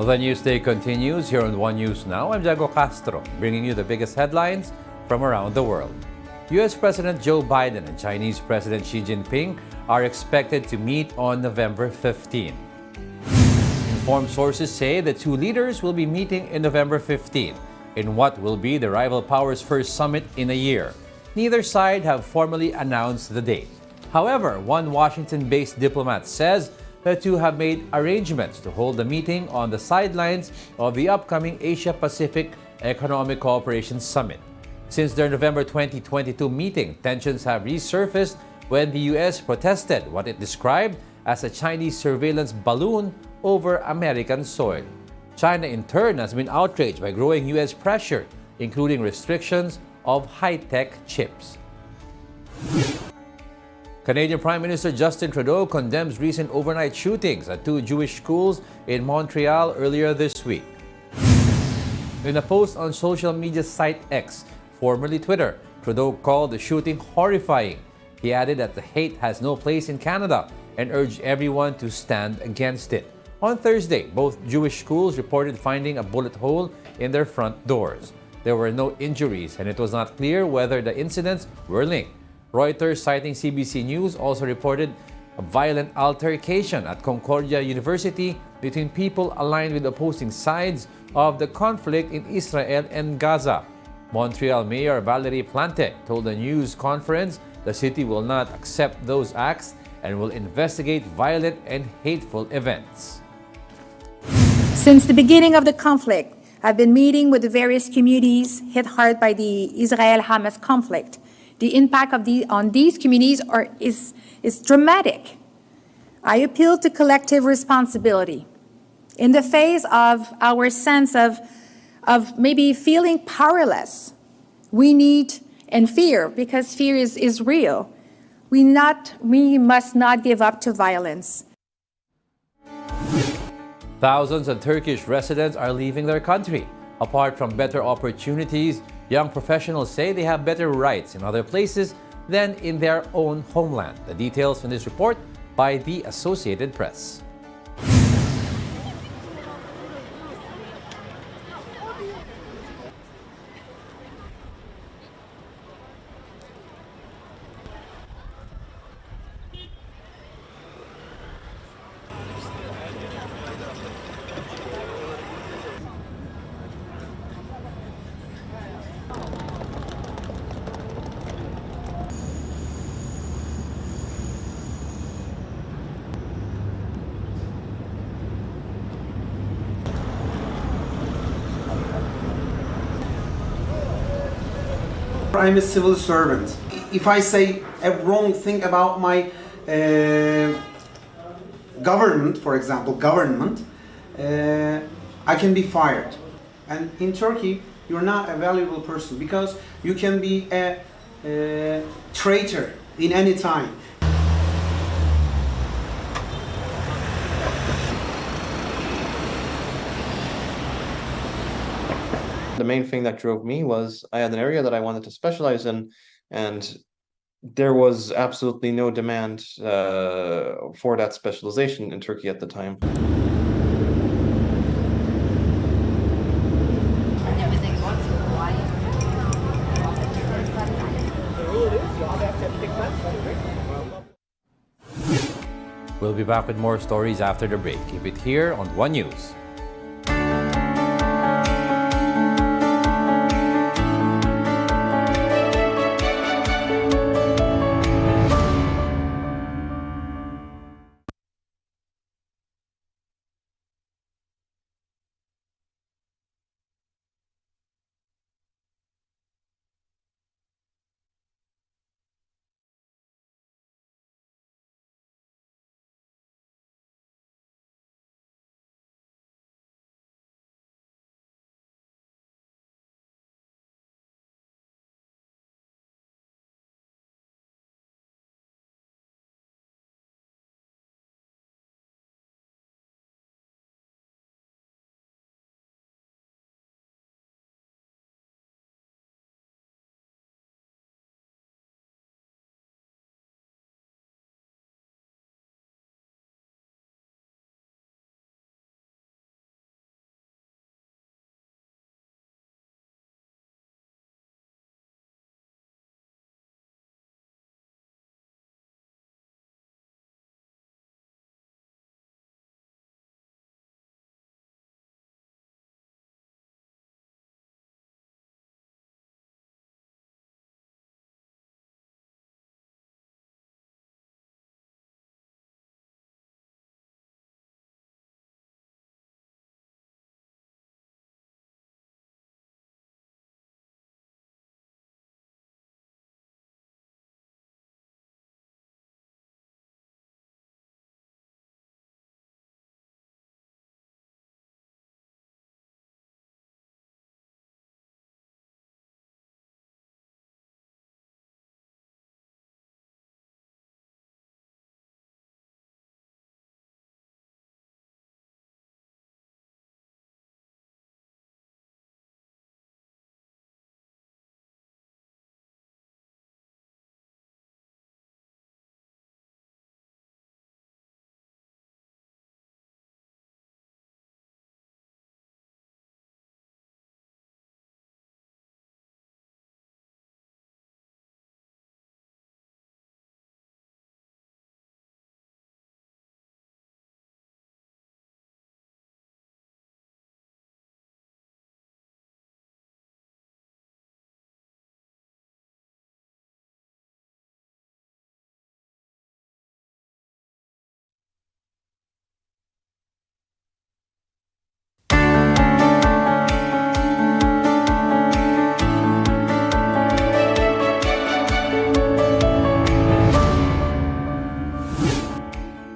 The news day continues here on One News Now. I'm Diego Castro, bringing you the biggest headlines from around the world. U.S. President Joe Biden and Chinese President Xi Jinping are expected to meet on November 15. Informed sources say the two leaders will be meeting in November 15 in what will be the rival powers' first summit in a year. Neither side have formally announced the date. However, one Washington-based diplomat says the two have made arrangements to hold the meeting on the sidelines of the upcoming Asia-Pacific Economic Cooperation Summit. Since their November 2022 meeting, tensions have resurfaced when the U.S. protested what it described as a Chinese surveillance balloon over American soil. China, in turn, has been outraged by growing U.S. pressure, including restrictions of high-tech chips. Canadian Prime Minister Justin Trudeau condemns recent overnight shootings at two Jewish schools in Montreal earlier this week. In a post on social media site X, formerly Twitter, Trudeau called the shooting horrifying. He added that the hate has no place in Canada and urged everyone to stand against it. On Thursday, both Jewish schools reported finding a bullet hole in their front doors. There were no injuries, and it was not clear whether the incidents were linked. Reuters, citing CBC News, also reported a violent altercation at Concordia University between people aligned with opposing sides of the conflict in Israel and Gaza. Montreal Mayor Valerie Plante told a news conference the city will not accept those acts and will investigate violent and hateful events. Since the beginning of the conflict, I've been meeting with the various communities hit hard by the Israel-Hamas conflict. The impact on these communities is dramatic. I appeal to collective responsibility. In the face of our sense of maybe feeling powerless, we need, and fear, because fear is real, we must not give up to violence. Thousands of Turkish residents are leaving their country. Apart from better opportunities, young professionals say they have better rights in other places than in their own homeland. The details from this report by the Associated Press. I'm a civil servant. If I say a wrong thing about my government, for example, I can be fired. And in Turkey, you're not a valuable person because you can be a traitor in any time. The main thing that drove me was I had an area that I wanted to specialize in, and there was absolutely no demand for that specialization in Turkey at the time. We'll be back with more stories after the break. Keep it here on One News.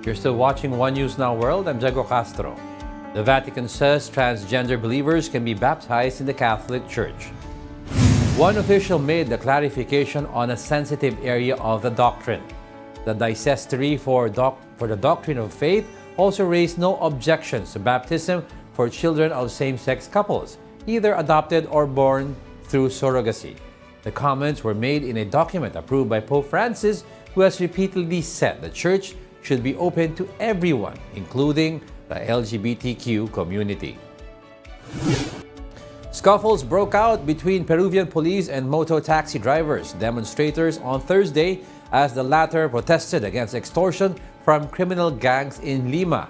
You're still watching One News Now World. I'm Diego Castro. The Vatican says transgender believers can be baptized in the Catholic Church. One official made the clarification on a sensitive area of the doctrine. The dicastery for the doctrine of faith also raised no objections to baptism for children of same-sex couples, either adopted or born through surrogacy. The comments were made in a document approved by Pope Francis, who has repeatedly said the Church should be open to everyone, including the LGBTQ community. Scuffles broke out between Peruvian police and moto taxi drivers, demonstrators, on Thursday as the latter protested against extortion from criminal gangs in Lima.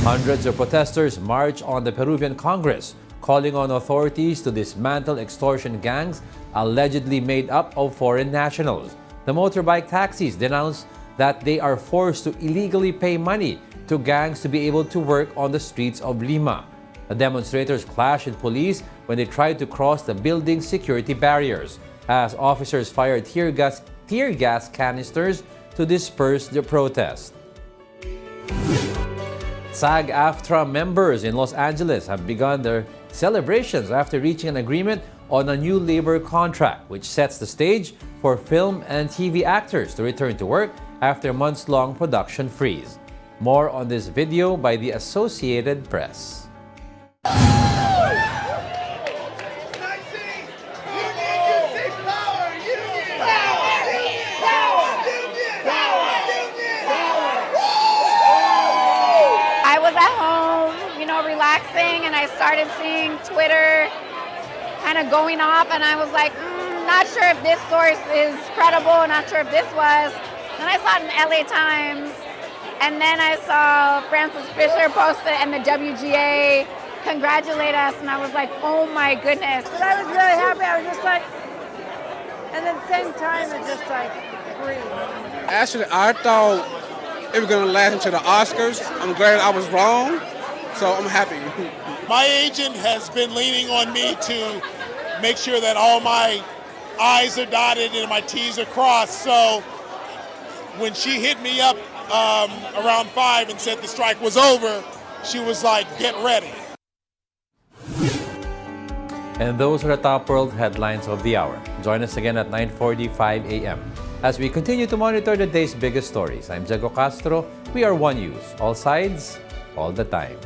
Hundreds of protesters marched on the Peruvian Congress, calling on authorities to dismantle extortion gangs allegedly made up of foreign nationals. The motorbike taxis denounced that they are forced to illegally pay money to gangs to be able to work on the streets of Lima. The demonstrators clashed with police when they tried to cross the building's security barriers, as officers fired tear gas canisters to disperse the protest. SAG-AFTRA members in Los Angeles have begun their celebrations after reaching an agreement on a new labor contract, which sets the stage for film and TV actors to return to work after months-long production freeze. More on this video by the Associated Press. I was at home, relaxing, and I started seeing Twitter kind of going off, and I was like, not sure if this source is credible, not sure if this was. Then I saw it in LA Times, and then I saw Francis Fisher post it and the WGA congratulate us, and I was like, oh my goodness. But I was really happy. I was just like, and at the same time, it's just like free. Actually, I thought it was going to last until the Oscars. I'm glad I was wrong, so I'm happy. My agent has been leaning on me to make sure that all my I's are dotted and my T's are crossed. So when she hit me up around 5 and said the strike was over, she was like, get ready. And those are the top world headlines of the hour. Join us again at 9:45 a.m. as we continue to monitor the day's biggest stories. I'm Diego Castro. We are One News. All sides, all the time.